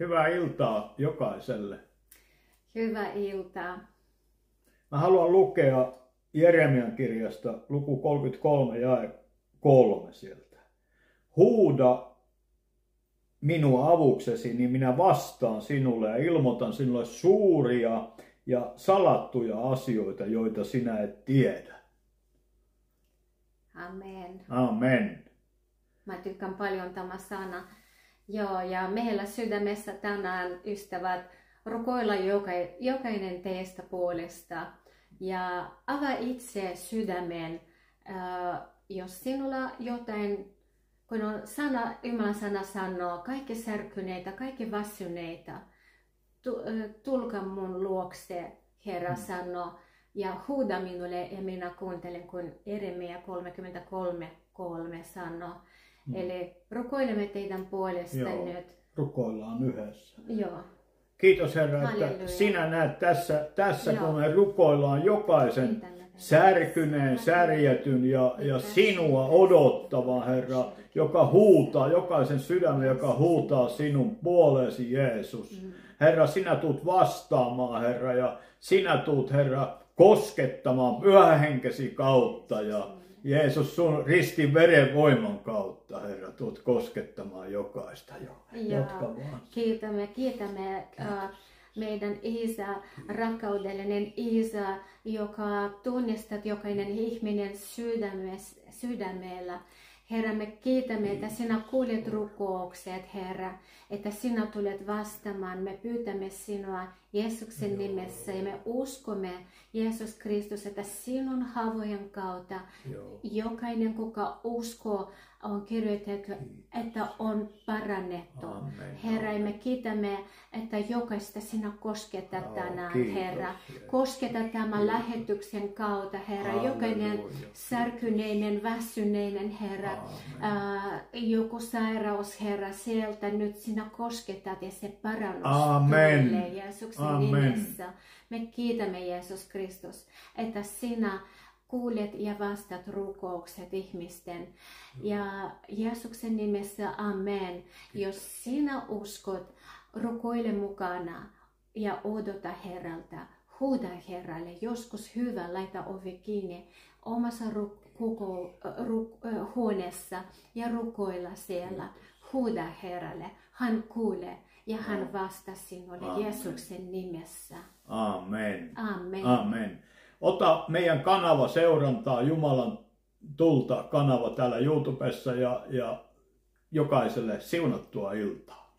Hyvää iltaa jokaiselle. Hyvää iltaa. Mä haluan lukea Jeremian kirjasta luku 33 jae 3 sieltä. Huuda minua avuksesi, niin minä vastaan sinulle ja ilmoitan sinulle suuria ja salattuja asioita, joita sinä et tiedä. Amen. Amen. Mä tykkään paljon tämä sana. Joo, ja meillä sydämessä tänään, ystävät, rukoilla jokainen teistä puolesta. Ja avaa itse sydämen, jos sinulla jotain, kun on sana, Jumalan sana sanoo, kaikki särkyneitä, kaikki väsyneitä, tulkaa mun luokse, Herra sanoo, ja huuda minulle, ja minä kuuntelen, kun Jeremia 33:3 sanoo. Eli rukoilemme teidän puolesta nyt. Rukoillaan yhdessä. Joo. Kiitos Herra, Halleluja. että sinä näet tässä kun me rukoillaan jokaisen särkyneen, särjetyn ja sinua odottavan, Herra, joka huutaa, jokaisen sydämen, joka huutaa sinun puoleesi, Jeesus. Herra, sinä tuut vastaamaan, Herra, ja sinä tuut, Herra, koskettamaan pyhähenkesi kautta, ja Jeesus, sun ristin veren voiman kautta, Herra, tuut koskettamaan jokaista jo. Jatka vaan. Kiitämme meidän Isä, rakkaudellinen Isä, joka tunnistat jokainen ihminen sydämellä. Herra, me kiitämme, että sinä kuulet rukoukset, Herra, että sinä tulet vastaamaan. Me pyytämme sinua Jeesuksen nimessä ja me uskomme, Jeesus Kristus, että sinun haavojen kautta jokainen, kuka uskoo, on kirjoitettu, että on parannettu. Amen. Herra, me kiitämme, että jokaista sinä kosketat tänään, Kiitos, Herra. Kosketa tämän lähetyksen kautta, Herra. Jokainen särkyneinen, väsyneinen, Herra. Joku sairaus, Herra, sieltä nyt sinä kosketat ja se parannus tulee Jeesuksen nimessä. Me kiitämme, Jeesus Kristus, että sinä kuulet ja vastaat rukoukset ihmisten. Ja Jeesuksen nimessä, amen. Jos sinä uskot, rukoile mukana ja odota Herralta. Huuda Herralle. Joskus hyvä, laita ovi kiinni omassa huoneessa ja rukoilla siellä. Huuda Herralle. Hän kuulee ja hän vastaa sinulle Jeesuksen nimessä. Amen. Amen. Amen. Ota meidän kanava seurantaa, Jumalan tulta kanava täällä YouTubessa ja jokaiselle siunattua iltaa.